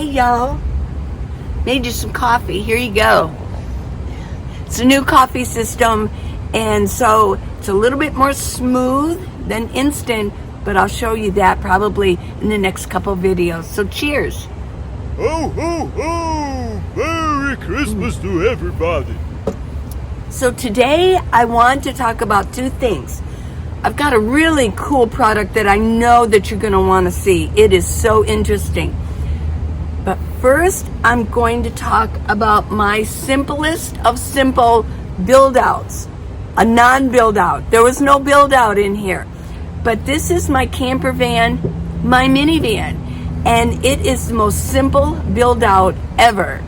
Hey y'all, made you some coffee. Here you go. It's a new coffee system, and so it's a little bit more smooth than instant, but I'll show you that probably in the next couple videos. So cheers. Ho, ho, ho! Merry Christmas to everybody. So today I want to talk about two things. I've got a really cool product that I know that you're going to want to see. It is so interesting. But first, I'm going to talk about my simplest of simple build-outs. A non-build-out. There was no build-out in here. But this is my camper van, my minivan. And it is the most simple build-out ever.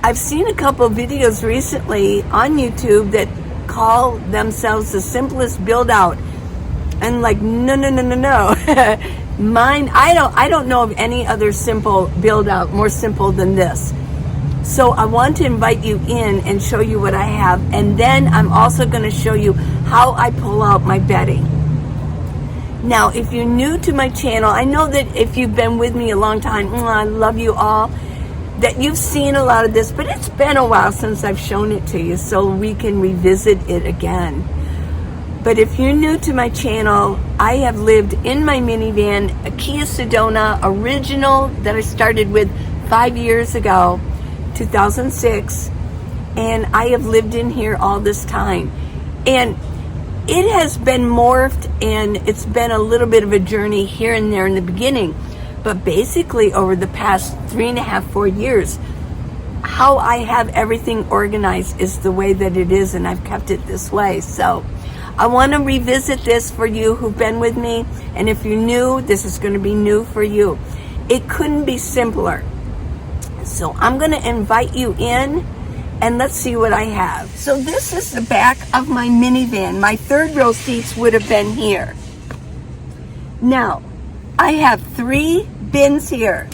I've seen a couple of videos recently on YouTube that call themselves the simplest build-out. And like, no. Mine, I don't know of any other simple build-out more simple than this. So I want to invite you in and show you what I have. And then I'm also going to show you how I pull out my bedding. Now, if you're new to my channel, I know that if you've been with me a long time, I love you all, that you've seen a lot of this, but it's been a while since I've shown it to you, so we can revisit it again. But if you're new to my channel, I have lived in my minivan, a Kia Sedona original that I started with 5 years ago, 2006, and I have lived in here all this time. And it has been morphed, and it's been a little bit of a journey here and there in the beginning. But basically, over the past 3.5, 4 years, how I have everything organized is the way that it is, and I've kept it this way. So I want to revisit this for you who've been with me, and if you're new, this is going to be new for you. It couldn't be simpler. So I'm going to invite you in, and let's see what I have. So this is the back of my minivan. My third row seats would have been here. Now, I have 3 bins here.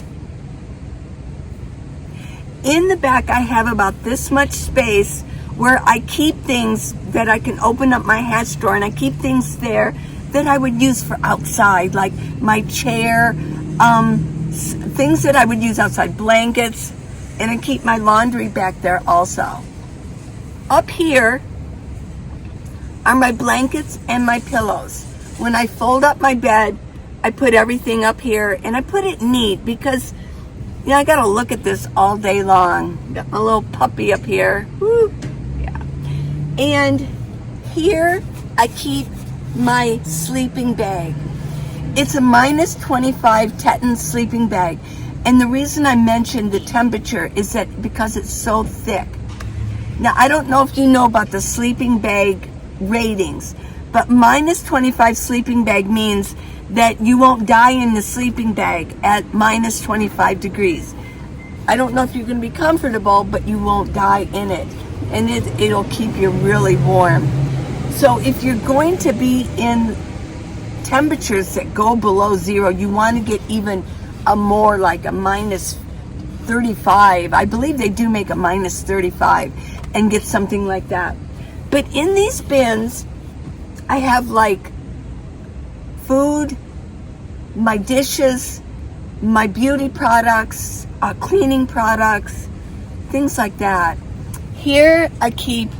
In the back, I have about this much space where I keep things that I can open up my hatch drawer, and I keep things there that I would use for outside, like my chair, things that I would use outside, blankets, and I keep my laundry back there also. Up here are my blankets and my pillows. When I fold up my bed, I put everything up here, and I put it neat because, you know, I gotta look at this all day long. Got my little puppy up here. Woo. Yeah. And here I keep my sleeping bag. It's a minus 25 Teton sleeping bag. And the reason I mentioned the temperature is that because it's so thick. Now, I don't know if you know about the sleeping bag ratings, but minus 25 sleeping bag means that you won't die in the sleeping bag at minus 25 degrees. I don't know if you're going to be comfortable, but you won't die in it. And it'll keep you really warm. So if you're going to be in temperatures that go below zero, you want to get even a more like a minus 35. I believe they do make a minus 35 and get something like that. But in these bins, I have like food, my dishes, my beauty products, cleaning products, things like that. Here I keep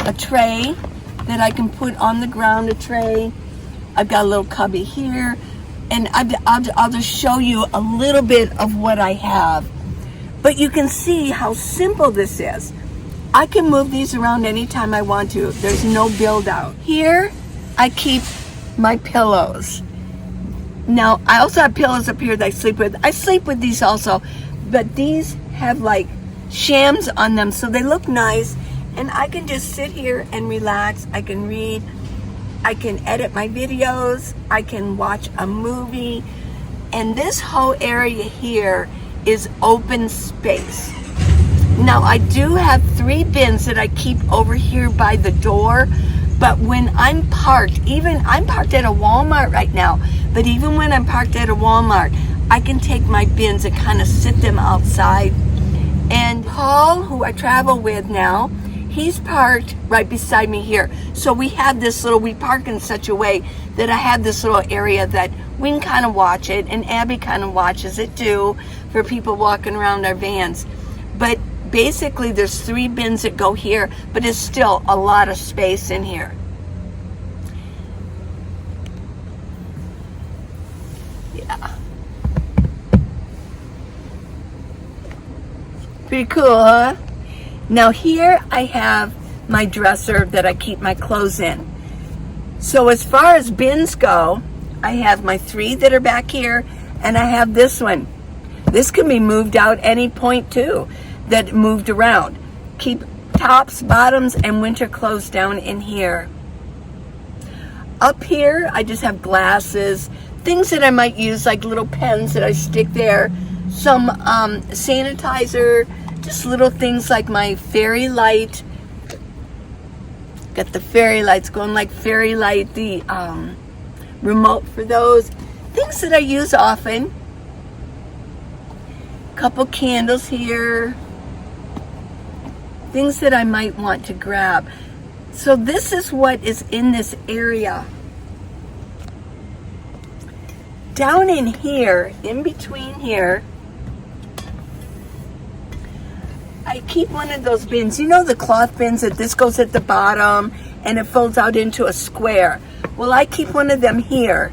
a tray that I can put on the ground, a tray. I've got a little cubby here, and I'll just show you a little bit of what I have. But you can see how simple this is. I can move these around anytime I want to. There's no build out. Here I keep my pillows. Now, I also have pillows up here that I sleep with. I sleep with these also, but these have like shams on them, so they look nice, and I can just sit here and relax. I can read, I can edit my videos, I can watch a movie, and this whole area here is open space. Now, I do have 3 bins that I keep over here by the door, but when I'm parked, I'm parked at a Walmart right now, but even when I'm parked at a Walmart, I can take my bins and kind of sit them outside. And Paul, who I travel with now, He's parked right beside me here. So we have this little, we park in such a way that I have this little area that we can kind of watch it, and Abby kind of watches it too for people walking around our vans. But basically there's 3 bins that go here, but it's still a lot of space in here. Yeah. Pretty cool, huh? Now here I have my dresser that I keep my clothes in. So as far as bins go, I have my 3 that are back here, and I have this one. This can be moved out any point too, that moved around. Keep tops, bottoms, and winter clothes down in here. Up here, I just have glasses, things that I might use, like little pens that I stick there, some sanitizer, just little things like my fairy light. Got the fairy lights going, like fairy light, the remote for those. Things that I use often. Couple candles here. Things that I might want to grab. So this is what is in this area. Down in here, in between here, I keep one of those bins. You know the cloth bins that this goes at the bottom and it folds out into a square? Well, I keep one of them here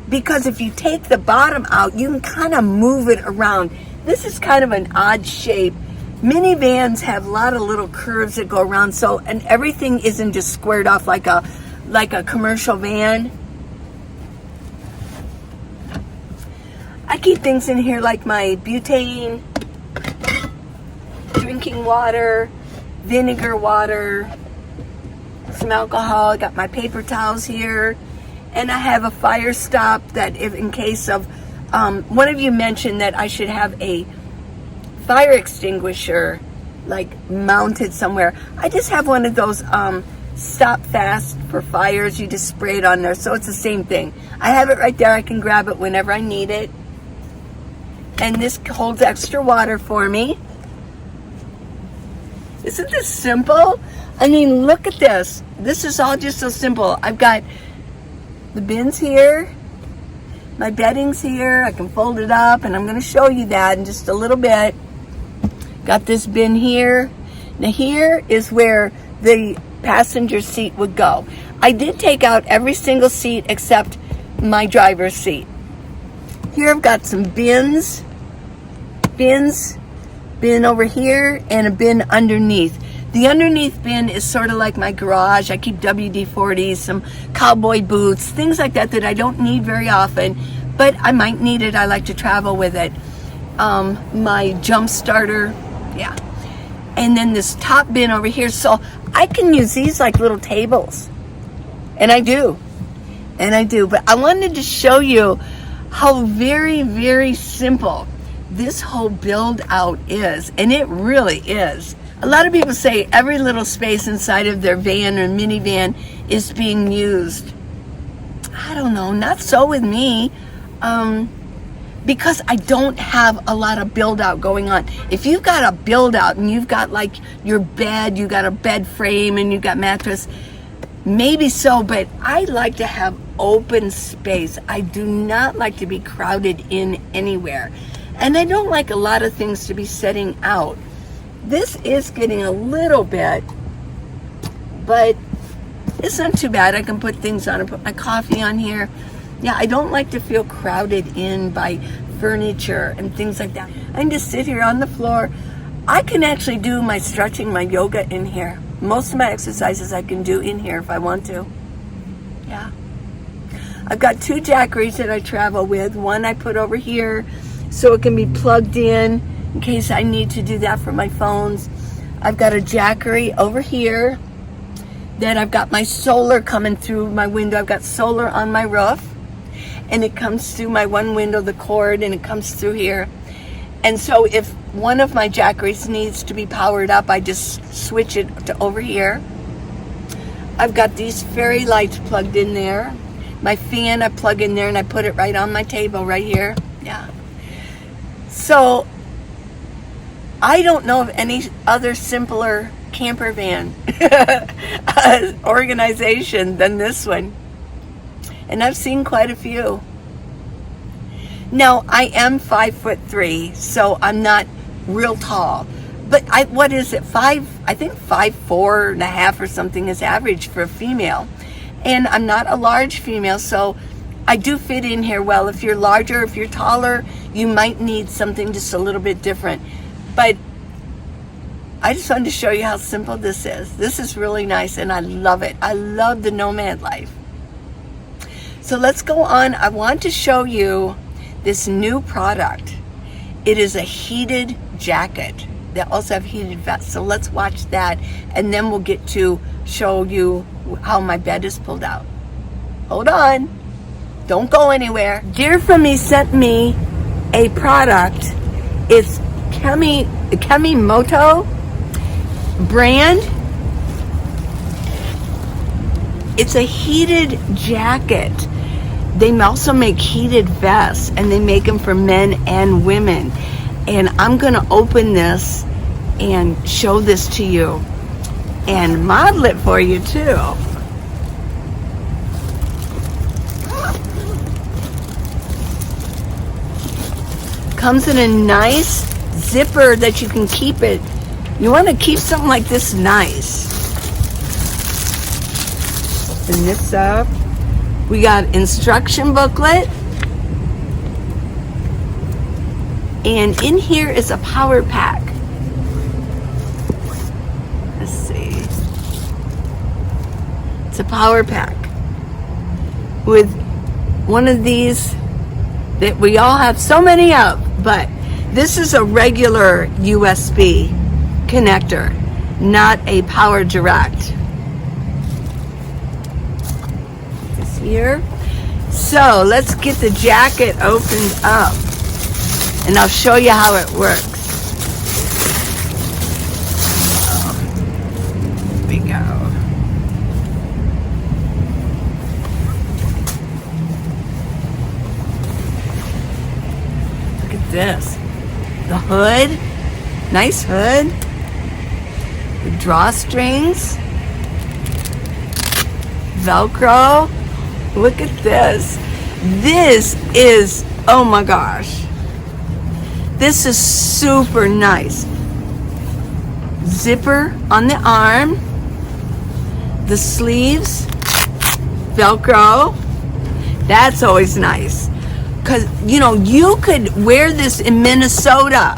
because if you take the bottom out, you can kind of move it around. This is kind of an odd shape. Minivans have a lot of little curves that go around, so, and everything isn't just squared off like a commercial van. I keep things in here like my butane, drinking water, vinegar water, some alcohol. I got my paper towels here, and I have a fire stop that if in case of, one of you mentioned that I should have a fire extinguisher like mounted somewhere. I just have one of those stop fast for fires. You just spray it on there, so it's the same thing. I have it right there. I can grab it whenever I need it. And this holds extra water for me. Isn't this simple? I mean, look at this. This is all just so simple. I've got the bins here, my bedding's here. I can fold it up, and I'm going to show you that in just a little bit. Got this bin here. Now here is where the passenger seat would go. I did take out every single seat except my driver's seat. Here I've got some bins, bin over here, and a bin underneath. The underneath bin is sort of like my garage. I keep WD-40s, some cowboy boots, things like that that I don't need very often, but I might need it. I like to travel with it. My jump starter, yeah. And then this top bin over here, so I can use these like little tables. And I do. But I wanted to show you how very, very simple this whole build out is. And it really is. A lot of people say every little space inside of their van or minivan is being used. I don't know, not so with me. Because I don't have a lot of build out going on. If you've got a build out and you've got like your bed, you got a bed frame and you've got mattress, maybe so, but I like to have open space. I do not like to be crowded in anywhere. And I don't like a lot of things to be setting out. This is getting a little bit, but it's not too bad. I can put things on and put my coffee on here. Yeah, I don't like to feel crowded in by furniture and things like that. I can just sit here on the floor. I can actually do my stretching, my yoga in here. Most of my exercises I can do in here if I want to. Yeah. I've got 2 jackeries that I travel with. One I put over here so it can be plugged in case I need to do that for my phones. I've got a jackery over here. Then I've got my solar coming through my window. I've got solar on my roof. And it comes through my one window, the cord, and it comes through here. And so if one of my jackeries needs to be powered up, I just switch it to over here. I've got these fairy lights plugged in there. My fan I plug in there and I put it right on my table right here. Yeah. So I don't know of any other simpler campervan organization than this one. And I've seen quite a few. Now, I am 5'3", so I'm not real tall. But what is it? I think 5'4.5" or something is average for a female. And I'm not a large female, so I do fit in here well. If you're larger, if you're taller, you might need something just a little bit different. But I just wanted to show you how simple this is. This is really nice, and I love it. I love the nomad life. So let's go on. I want to show you this new product. It is a heated jacket. They also have heated vests. So let's watch that, and then we'll get to show you how my bed is pulled out. Hold on. Don't go anywhere. Dear from me sent me a product. It's Kamimoto brand. It's a heated jacket. They also make heated vests, and they make them for men and women. And I'm gonna open this and show this to you and model it for you too. Comes in a nice zipper that you can keep it. You want to keep something like this nice. Open this up. We got instruction booklet. And in here is a power pack. Let's see. It's a power pack with one of these that we all have so many of, but this is a regular USB connector, not a power direct. This here. So let's get the jacket opened up, and I'll show you how it works. Here we go. Look at this. The hood, nice hood. The drawstrings, Velcro. Look at this. This is, oh my gosh. This is super nice. Zipper on the arm, the sleeves, Velcro. That's always nice. Because, you know, you could wear this in Minnesota.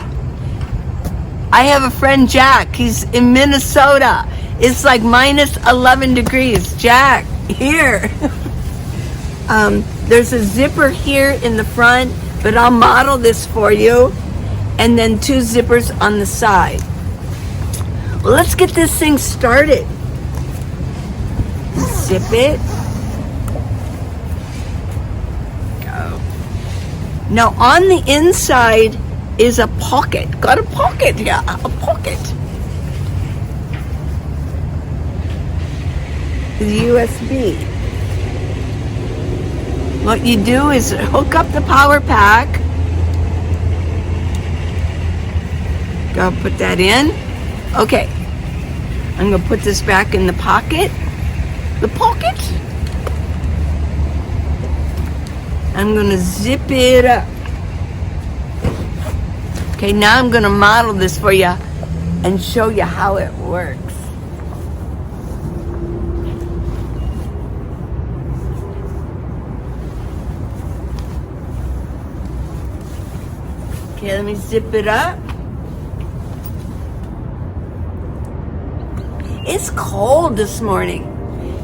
I have a friend, Jack. He's in Minnesota. It's like minus 11 degrees. Jack, here. There's a zipper here in the front, but I'll model this for you. And then 2 zippers on the side. Well, let's get this thing started. Zip it. Go. Now on the inside is a pocket. Got a pocket, yeah, a pocket. The USB. What you do is hook up the power pack. Go put that in. Okay. I'm gonna put this back in the pocket. The pocket. I'm gonna zip it up. Okay, now I'm gonna model this for you and show you how it works. Okay, let me zip it up. It's cold this morning,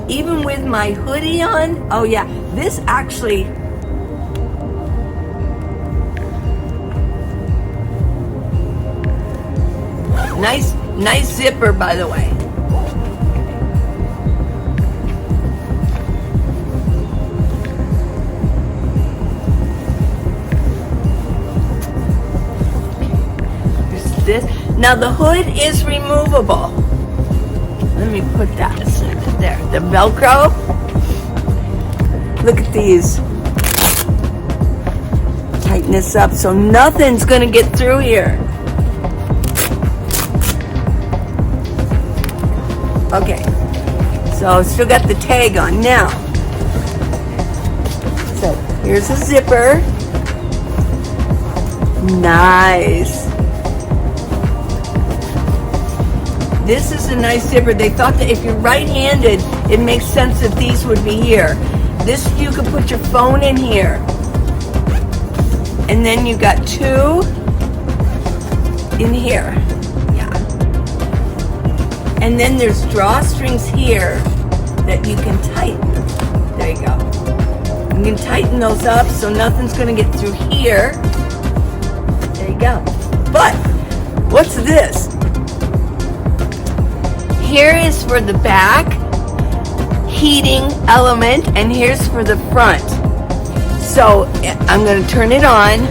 even with my hoodie on. Oh yeah, this actually, nice zipper, by the way. There's this. Now the hood is removable. Let me put that there. The Velcro. Look at these. Tighten this up so nothing's gonna get through here. Okay, so still got the tag on now. So here's a zipper. Nice. This is a nice zipper. They thought that if you're right-handed, it makes sense that these would be here. This, you could put your phone in here. And then you got two in here. Yeah. And then there's drawstrings here that you can tighten. There you go. You can tighten those up so nothing's going to get through here. There you go. But what's this? Here is for the back heating element, and here's for the front. So I'm going to turn it on.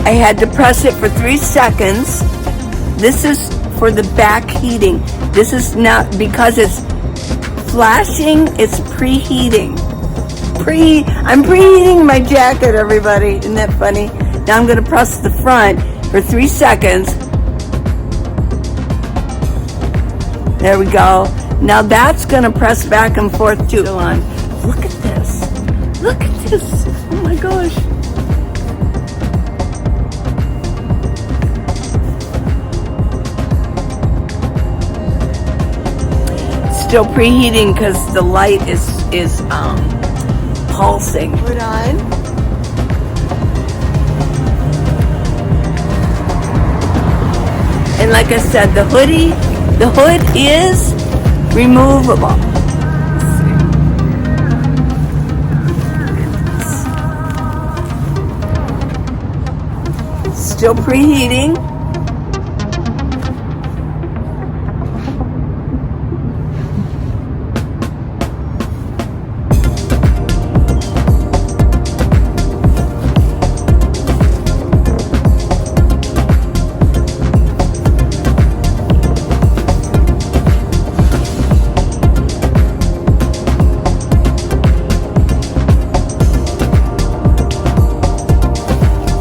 I had to press it for 3 seconds. This is for the back heating. This is not, because it's flashing, it's preheating. I'm preheating my jacket, everybody. Isn't that funny? Now I'm going to press the front for 3 seconds. There we go. Now that's going to press back and forth too. On. Look at this. Look at this. Oh my gosh. Still preheating because the light is pulsing. Put on. And like I said, the hood is removable. Still preheating.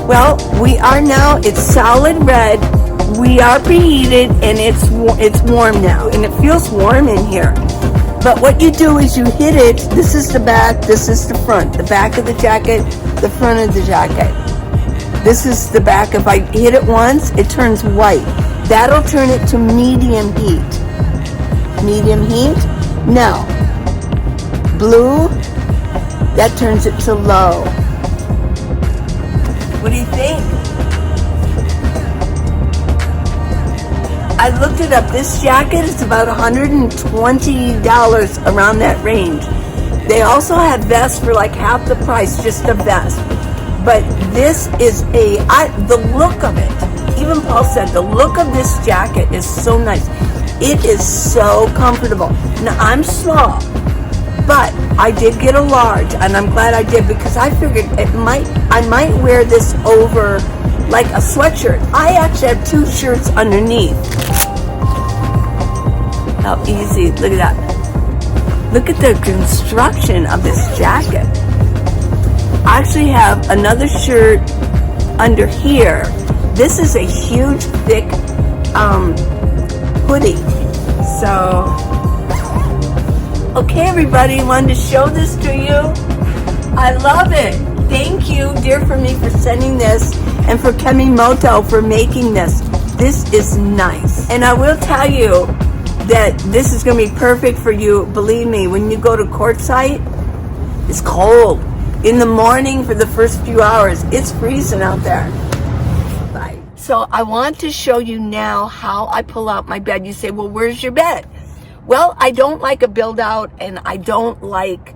Well, we are now, it's solid red. We are preheated and it's warm now. And it feels warm in here. But what you do is you hit it. This is the back, this is the front. The back of the jacket, the front of the jacket. This is the back. If I hit it once, it turns white. That'll turn it to medium heat. Medium heat. Now, blue, that turns it to low. What do you think? I looked it up. This jacket is about $120, around that range. They also have vests for like half the price, just a vest. But this is the look of it. Even Paul said the look of this jacket is so nice. It is so comfortable. Now I'm small, but I did get a large, and I'm glad I did because I figured I might wear this over like a sweatshirt. I actually have 2 shirts underneath. How easy, look at that. Look at the construction of this jacket. I actually have another shirt under here. This is a huge, thick hoodie. So, okay, everybody, wanted to show this to you. I love it. Thank you, Dear For Me, for sending this, and for Kemi Moto for making this. This is nice. And I will tell you that this is going to be perfect for you. Believe me, when you go to Quartzsite, it's cold. In the morning for the first few hours, it's freezing out there. Bye. So I want to show you now how I pull out my bed. You say, well, where's your bed? Well, I don't like a build out, and I don't like,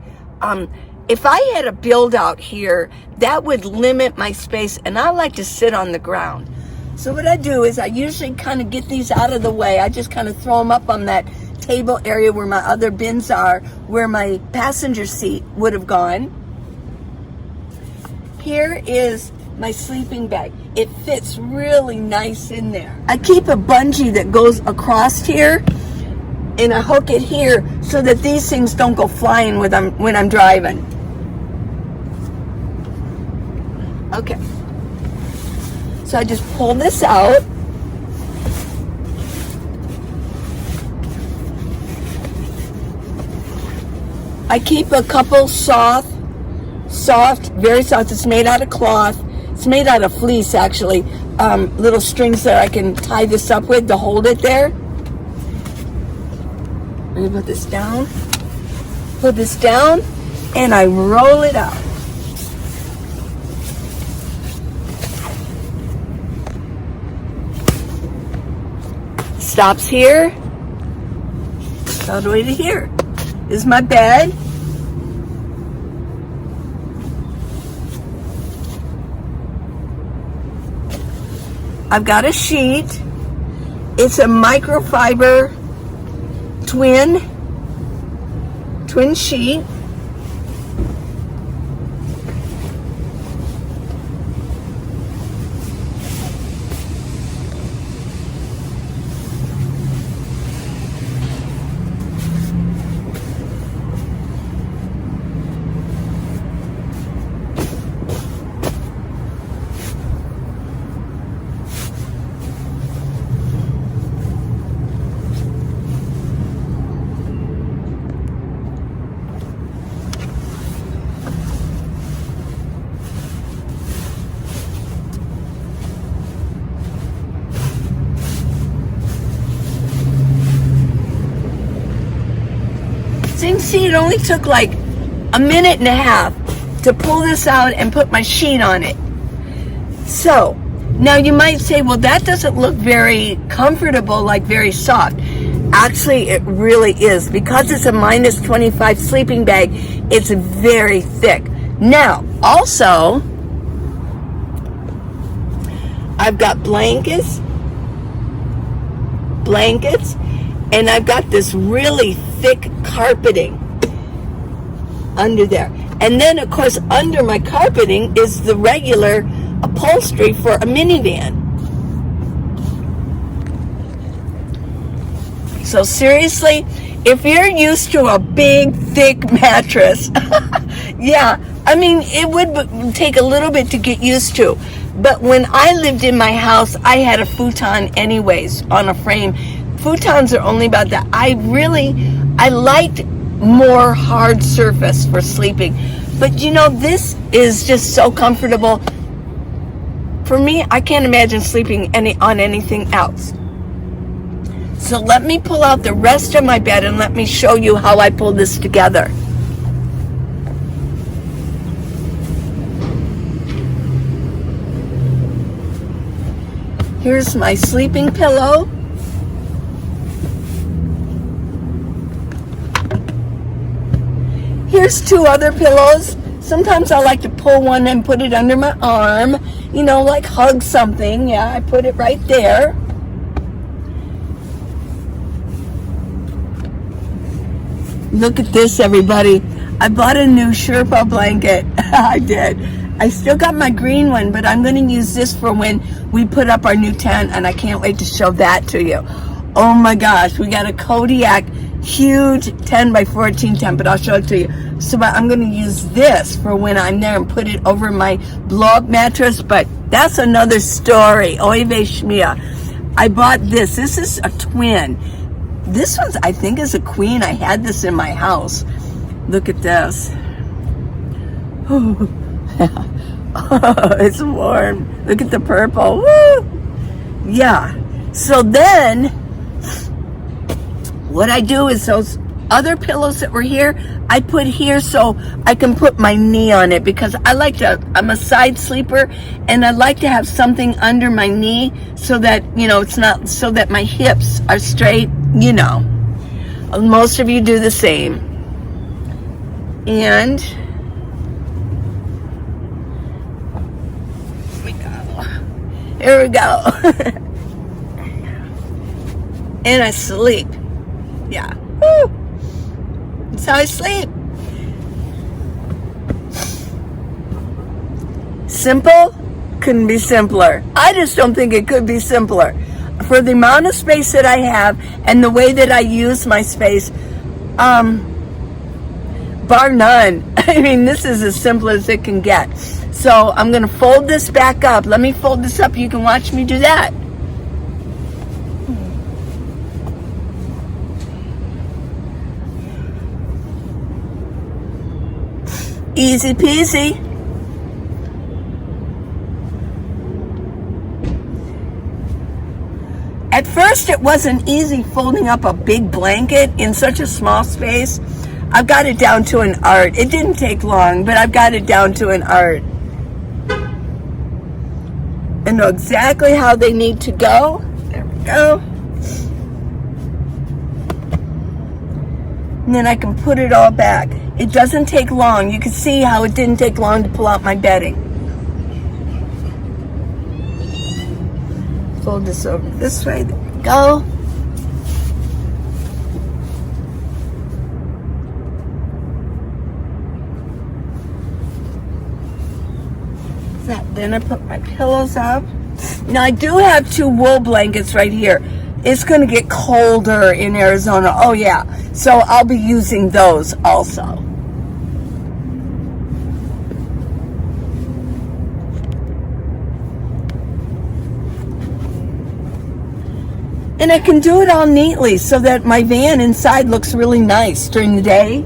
if I had a build out here, that would limit my space, and I like to sit on the ground. So what I do is I usually kind of get these out of the way. I just kind of throw them up on that table area where my other bins are, where my passenger seat would have gone. Here is my sleeping bag. It fits really nice in there. I keep a bungee that goes across here, and I hook it here so that these things don't go flying when I'm driving. Okay. So I just pull this out. I keep a couple soft, very soft. It's made out of cloth. It's made out of fleece, actually. Little strings that I can tie this up with to hold it there. Let me put this down. Put this down, and I roll it out. Stops here. All the way to here. This is my bed. I've got a sheet. It's a microfiber twin sheet. So you can see it only took like a minute and a half to pull this out and put my sheet on it. So now you might say, well, that doesn't look very comfortable, like very soft. Actually, it really is. Because it's a minus 25 sleeping bag, it's very thick. Now, also, I've got blankets, and I've got this really thick carpeting under there. And then, of course, under my carpeting is the regular upholstery for a minivan. So seriously, if you're used to a big, thick mattress, yeah, I mean, it would take a little bit to get used to. But when I lived in my house, I had a futon anyways on a frame. Futons are only about that. I liked more hard surface for sleeping. But you know, this is just so comfortable. For me, I can't imagine sleeping on anything else. So let me pull out the rest of my bed and let me show you how I pull this together. Here's my sleeping pillow. Here's two other pillows. Sometimes I like to pull one and put it under my arm, you know, like hug something. Yeah, I put it right there. Look at this, everybody. I bought a new Sherpa blanket. I did. I still got my green one, but I'm going to use this for when we put up our new tent, and I can't wait to show that to you. Oh my gosh, we got a Kodiak huge 10 by 14 tent, but I'll show it to you. So I'm going to use this for when I'm there and put it over my blow-up mattress, but that's another story. Oy vey shmia. I bought this. This is a twin. This one's, I think, is a queen. I had this in my house. Look at this. Oh, it's warm. Look at the purple. Woo! Yeah. So then, what I do is those other pillows that were here, I put here so I can put my knee on it, because I'm a side sleeper, and I like to have something under my knee so that, you know, it's not, so that my hips are straight, you know. Most of you do the same. And here we go. And I sleep. Yeah. Woo. That's how I sleep. Simple? Couldn't be simpler. I just don't think it could be simpler. for the amount of space that I have and the way that I use my space, bar none. I mean, this is as simple as it can get. So I'm going to fold this back up. Let me fold this up. You can watch me do that. Easy peasy. At first, it wasn't easy folding up a big blanket in such a small space. I've got it down to an art. It didn't take long, but I've got it down to an art. I know exactly how they need to go. There we go. And then I can put it all back. It doesn't take long. You can see how it didn't take long to pull out my bedding. Fold this over this way. There we go. Then I put my pillows up. Now I do have 2 wool blankets right here. It's going to get colder in Arizona. Oh yeah. So I'll be using those also. And I can do it all neatly so that my van inside looks really nice during the day.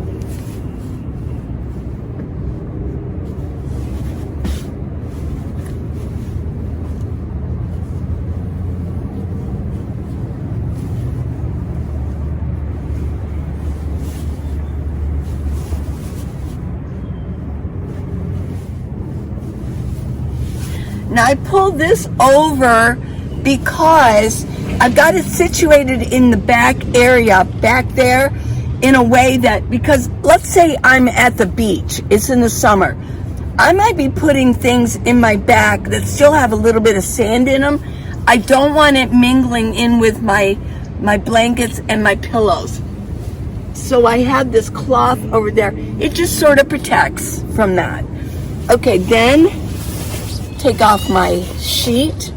Now I pulled this over because I've got it situated in the back area, back there, in a way that, because let's say I'm at the beach, it's in the summer, I might be putting things in my back that still have a little bit of sand in them. I don't want it mingling in with my blankets and my pillows. So I have this cloth over there. It just sort of protects from that. Okay, then take off my sheet.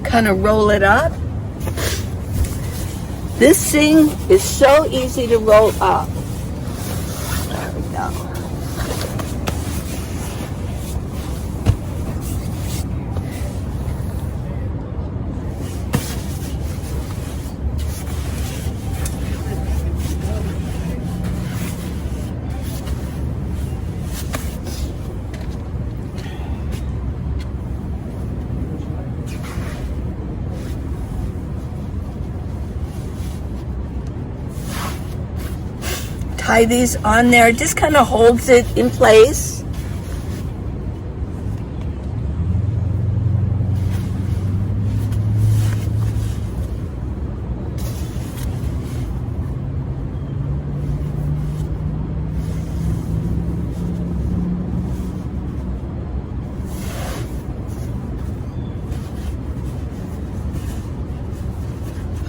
Kind of roll it up. This thing is so easy to roll up. There we go. Tie these on there. It just kind of holds it in place.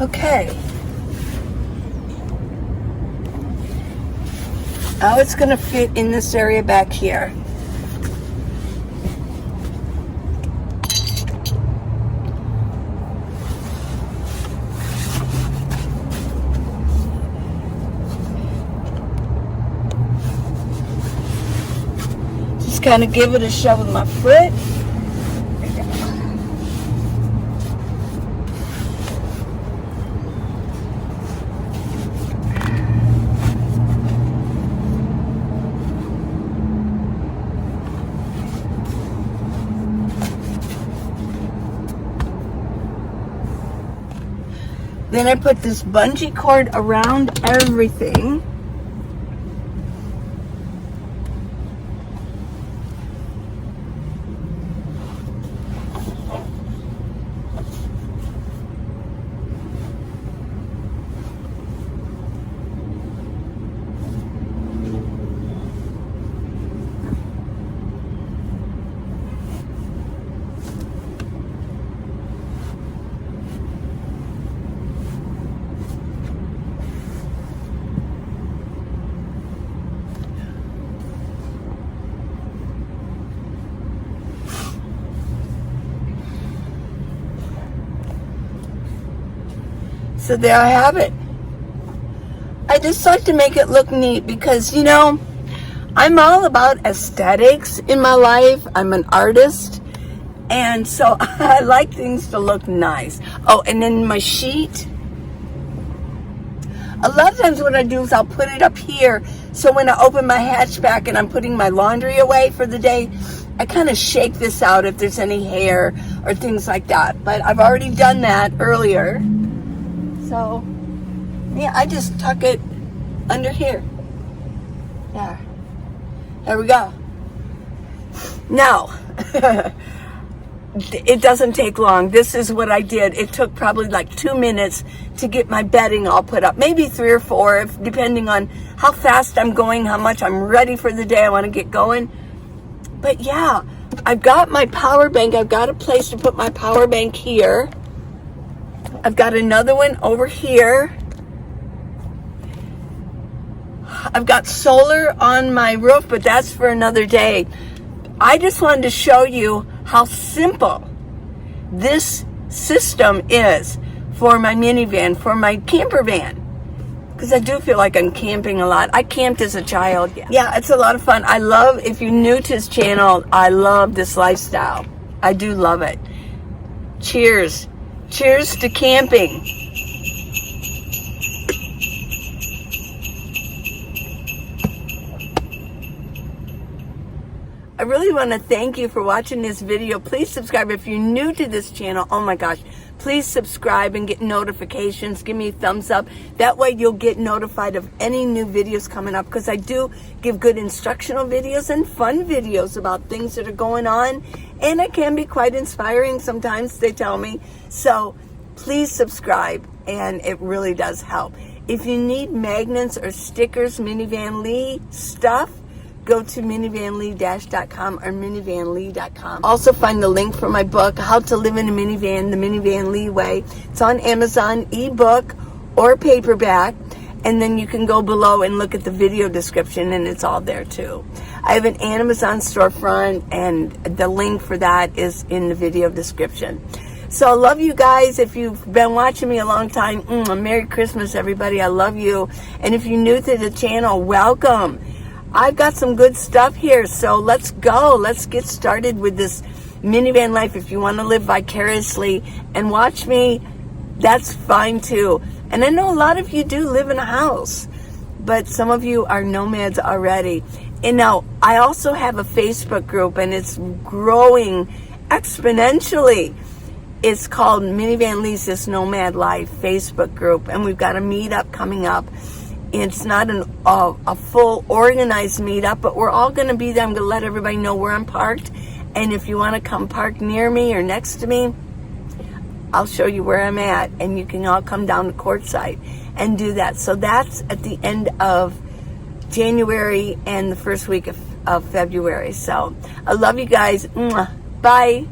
Okay. Now it's going to fit in this area back here. Just kind of give it a shove with my foot. Then I put this bungee cord around everything. So there I have it. I just like to make it look neat because, you know, I'm all about aesthetics in my life. I'm an artist. And so I like things to look nice. Oh, and then my sheet. A lot of times what I do is I'll put it up here. So when I open my hatchback and I'm putting my laundry away for the day, I kind of shake this out if there's any hair or things like that. But I've already done that earlier. So, yeah, I just tuck it under here. There we go. Now, it doesn't take long. This is what I did. It took probably like 2 minutes to get my bedding all put up. Maybe 3 or 4, if, depending on how fast I'm going, how much I'm ready for the day I want to get going. But yeah, I've got my power bank. I've got a place to put my power bank here. I've got another one over here. I've got solar on my roof, but that's for another day. I just wanted to show you how simple this system is for my minivan, for my camper van. Because I do feel like I'm camping a lot. I camped as a child. Yeah, it's a lot of fun. I love, if you're new to this channel, I love this lifestyle. I do love it. Cheers. Cheers to camping. I really want to thank you for watching this video. Please subscribe if you're new to this channel. Oh my gosh, please subscribe and get notifications. Give me a thumbs up. That way you'll get notified of any new videos coming up, because I do give good instructional videos and fun videos about things that are going on, and it can be quite inspiring sometimes, they tell me. So please subscribe, and it really does help. If you need magnets or stickers, Minivan Lee stuff, go to minivanlee-.com or minivanlee.com. Also find the link for my book, How to Live in a Minivan, the Minivan Lee Way. It's on Amazon, ebook or paperback. And then you can go below and look at the video description, and it's all there too. I have an Amazon storefront, and the link for that is in the video description. So I love you guys. If you've been watching me a long time, Merry Christmas, everybody. I love you. And if you're new to the channel, welcome. I've got some good stuff here, so let's go. Let's get started with this minivan life. If you want to live vicariously and watch me, that's fine too. And I know a lot of you do live in a house, but some of you are nomads already. And now, I also have a Facebook group, and it's growing exponentially. It's called Minivan Lee's This Nomad Life Facebook group, and we've got a meetup coming up. It's not a full organized meetup, but we're all going to be there. I'm going to let everybody know where I'm parked. And if you want to come park near me or next to me, I'll show you where I'm at. And you can all come down to Quartzsite and do that. So that's at the end of January and the first week of February. So I love you guys. Bye.